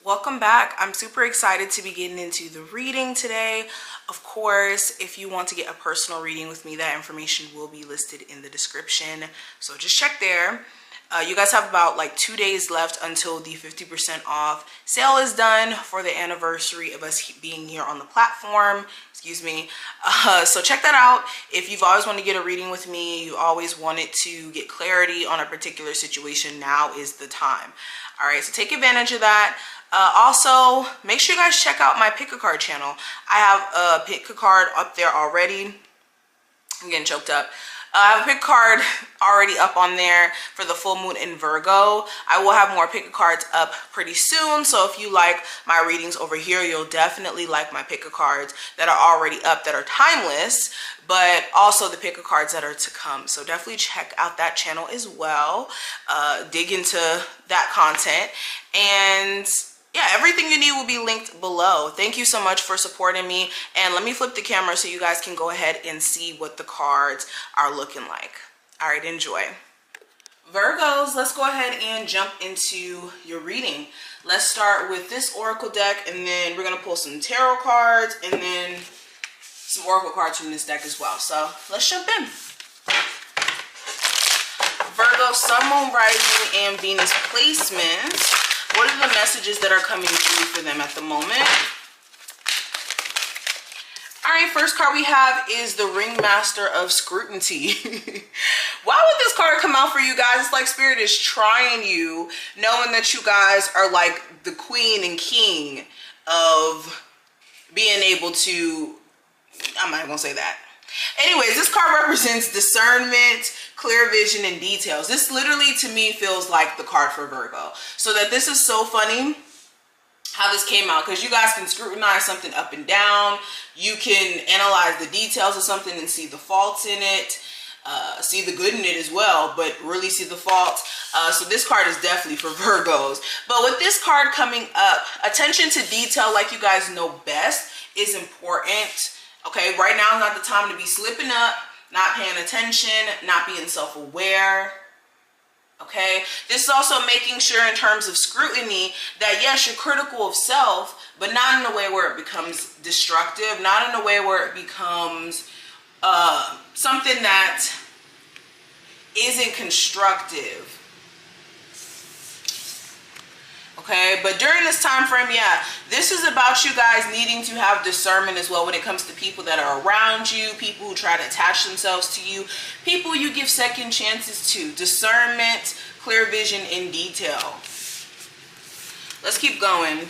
Welcome back. I'm super excited to be getting into the reading today. Of course, if you want to get a personal reading with me, that information will be listed in the description. So just check there. You guys have about like 2 days left until the 50% off sale is done for the anniversary of us being here on the platform. Excuse me. So check that out. If you've always wanted to get a reading with me, you always wanted to get clarity on a particular situation, now is the time. All right, so take advantage of that. Also, make sure you guys check out my pick a card channel. I have a pick a card up there already. I'm getting choked up. I have a pick card already up on there for the full moon in Virgo. I will have more pick cards up pretty soon. So if you like my readings over here, you'll definitely like my pick cards that are already up that are timeless, but also the pick cards that are to come. So definitely check out that channel as well. Dig into that content, and yeah, everything you need will be linked below. Thank you so much for supporting me. And let me flip the camera so you guys can go ahead and see what the cards are looking like. All right, enjoy. Virgos, let's go ahead and jump into your reading. Let's start with this oracle deck, and then we're gonna pull some tarot cards and then some oracle cards from this deck as well. So let's jump in. Virgo, Sun, Moon, Rising, and Venus placement. What are the messages that are coming through for them at the moment? All right, first card we have is the Ringmaster of Scrutiny. Why would this card come out for you guys? It's like Spirit is trying you, knowing that you guys are like the queen and king of being able to, I'm not gonna say that. Anyways, this card represents discernment, clear vision, and details. This literally to me feels like the card for Virgo. So that this is so funny how this came out, because you guys can scrutinize something up and down. You can analyze the details of something and see the faults in it, see the good in it as well, but really see the faults. So this card is definitely for Virgos. But with this card coming up, attention to detail, like you guys know best, is important. Okay, right now is not the time to be slipping up, not paying attention, not being self-aware. Okay, this is also making sure in terms of scrutiny that yes, you're critical of self, but not in a way where it becomes destructive, not in a way where it becomes something that isn't constructive. Okay, but during this time frame, yeah, this is about you guys needing to have discernment as well when it comes to people that are around you, people who try to attach themselves to you, people you give second chances to. Discernment, clear vision, and detail. Let's keep going.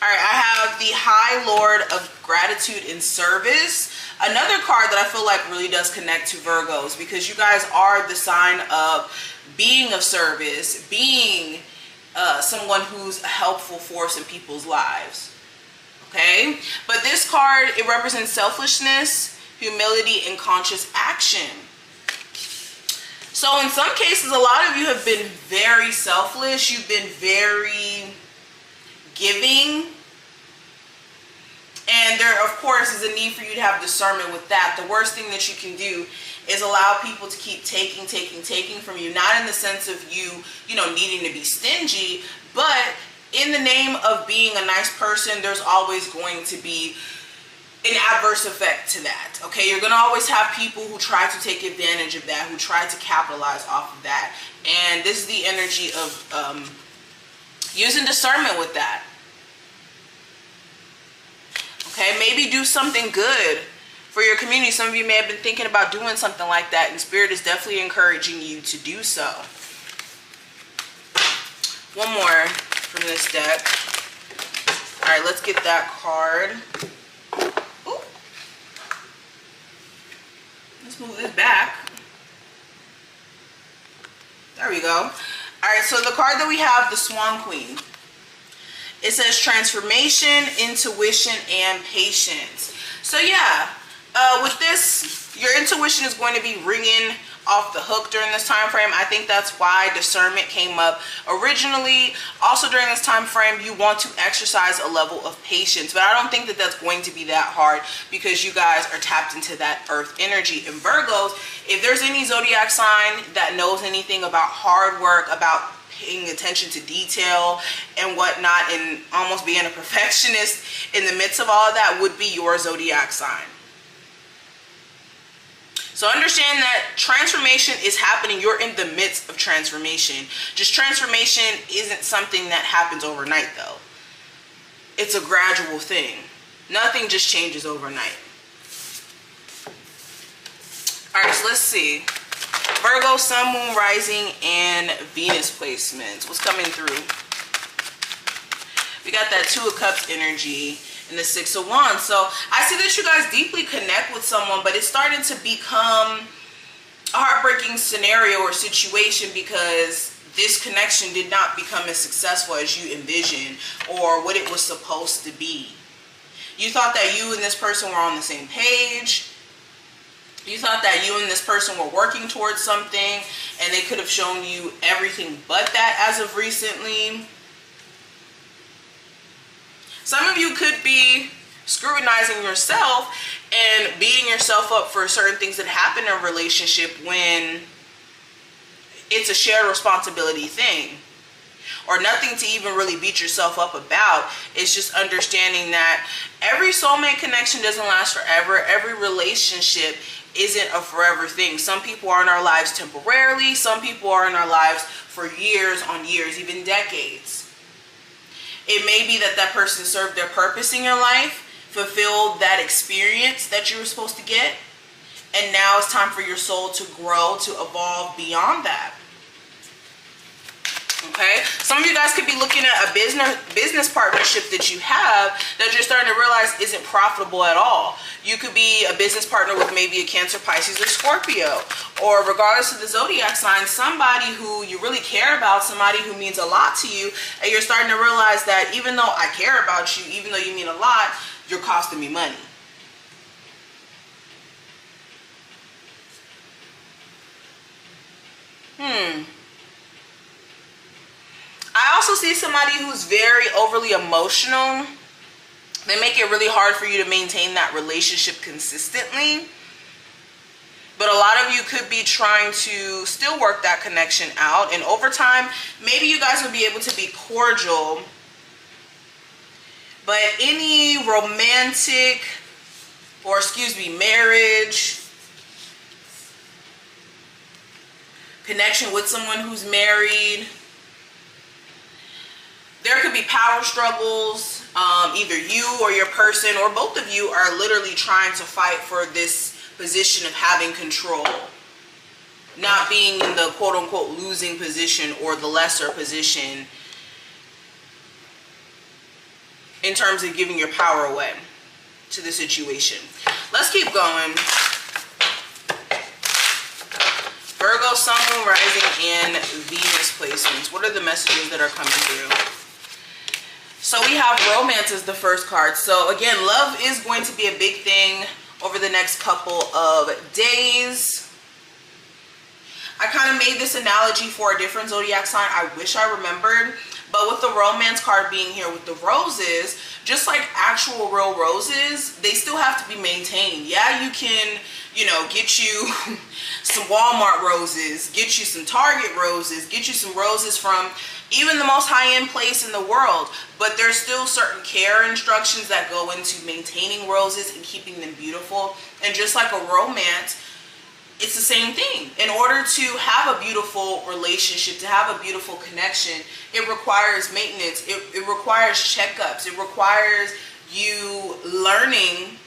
All right, I have the High Lord of Gratitude and Service. Another card that I feel like really does connect to Virgos, because you guys are the sign of being of service, being someone who's a helpful force in people's lives. Okay, but this card, it represents selflessness, humility, and conscious action. So in some cases, a lot of you have been very selfless. You've been very giving, and there of course is a need for you to have discernment with that. The worst thing that you can do is allow people to keep taking from you, not in the sense of you know, needing to be stingy, but in the name of being a nice person, there's always going to be an adverse effect to that. Okay, you're gonna always have people who try to take advantage of that, who try to capitalize off of that, and this is the energy of using discernment with that. Okay, maybe do something good for your community. Some of you may have been thinking about doing something like that, and Spirit is definitely encouraging you to do so. One more from this deck. All right, let's get that card. Ooh. Let's move this back. There we go. All right, so the card that we have, the Swan Queen. It says transformation, intuition, and patience. So yeah, with this, your intuition is going to be ringing off the hook during this time frame. I think that's why discernment came up originally. Also during this time frame, you want to exercise a level of patience, but I don't think that that's going to be that hard because you guys are tapped into that earth energy. And Virgos, if there's any zodiac sign that knows anything about hard work, about paying attention to detail and whatnot, and almost being a perfectionist in the midst of all of that, would be your zodiac sign. So understand that transformation is happening. You're in the midst of transformation. Just transformation isn't something that happens overnight though. It's a gradual thing. Nothing just changes overnight. All right, so let's see. Virgo, Sun, Moon, Rising, and Venus placements. What's coming through? We got that Two of Cups energy and the Six of Wands. So I see that you guys deeply connect with someone, but it's starting to become a heartbreaking scenario or situation because this connection did not become as successful as you envisioned or what it was supposed to be. You thought that you and this person were on the same page. You thought that you and this person were working towards something, and they could have shown you everything but that as of recently. Some of you could be scrutinizing yourself and beating yourself up for certain things that happen in a relationship when it's a shared responsibility thing, or nothing to even really beat yourself up about. It's just understanding that every soulmate connection doesn't last forever. Every relationship isn't a forever thing. Some people are in our lives temporarily. Some people are in our lives for years on years, even decades. It may be that that person served their purpose in your life, fulfilled that experience that you were supposed to get, and now it's time for your soul to grow, to evolve beyond that. Okay, some of you guys could be looking at a business partnership that you have that you're starting to realize isn't profitable at all. You could be a business partner with maybe a Cancer, Pisces, or Scorpio, or regardless of the zodiac sign, somebody who you really care about, somebody who means a lot to you, and you're starting to realize that even though I care about you, even though you mean a lot, you're costing me money. I also see somebody who's very overly emotional. They make it really hard for you to maintain that relationship consistently. But a lot of you could be trying to still work that connection out. And over time, maybe you guys will be able to be cordial. But any romantic, or excuse me, marriage, connection with someone who's married, there could be power struggles. Either you or your person or both of you are literally trying to fight for this position of having control, not being in the quote-unquote losing position or the lesser position in terms of giving your power away to the situation. Let's keep going. Virgo, Sun, Moon, Rising, and Venus placements. What are the messages that are coming through? So we have romance as the first card. So again, love is going to be a big thing over the next couple of days. I kind of made this analogy for a different zodiac sign. I wish I remembered. But with the romance card being here with the roses, just like actual real roses, they still have to be maintained. Yeah, you can, you know, get you some Walmart roses, get you some Target roses, get you some roses from even the most high-end place in the world, but there's still certain care instructions that go into maintaining roses and keeping them beautiful. And just like a romance, it's the same thing. In order to have a beautiful relationship, to have a beautiful connection, it requires maintenance, it requires checkups, it requires you learning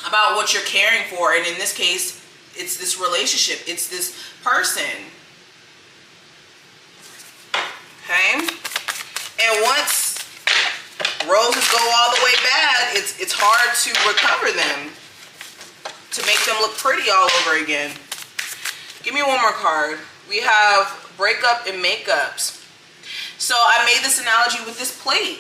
about what you're caring for. And in this case, it's this relationship, it's this person. Okay, and once roses go all the way bad, it's hard to recover them, to make them look pretty all over again. Give me one more card. We have breakup and makeups. So I made this analogy with this plate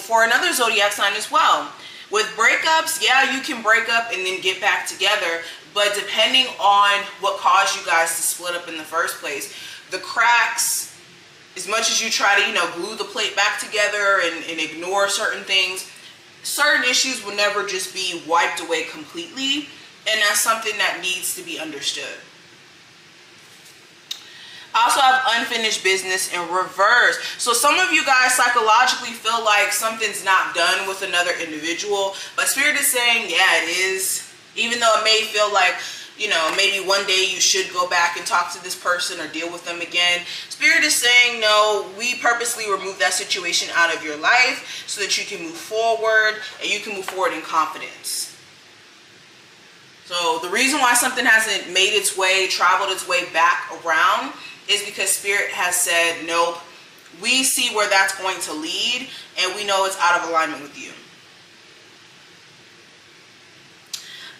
for another zodiac sign as well. With breakups, yeah, you can break up and then get back together, but depending on what caused you guys to split up in the first place, the cracks, as much as you try to, you know, glue the plate back together and ignore certain things, certain issues will never just be wiped away completely, and that's something that needs to be understood. I also have unfinished business in reverse. So some of you guys psychologically feel like something's not done with another individual, but Spirit is saying, yeah, it is. Even though it may feel like, you know, maybe one day you should go back and talk to this person or deal with them again. Spirit is saying, no, we purposely remove that situation out of your life so that you can move forward and you can move forward in confidence. So the reason why something hasn't made its way, traveled its way back around, is because Spirit has said, nope, we see where that's going to lead and we know it's out of alignment with you.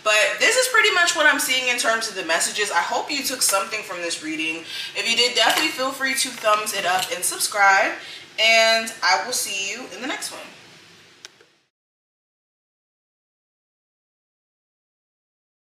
But this is pretty much what I'm seeing in terms of the messages. I hope you took something from this reading. If you did, definitely feel free to thumbs it up and subscribe. And I will see you in the next one.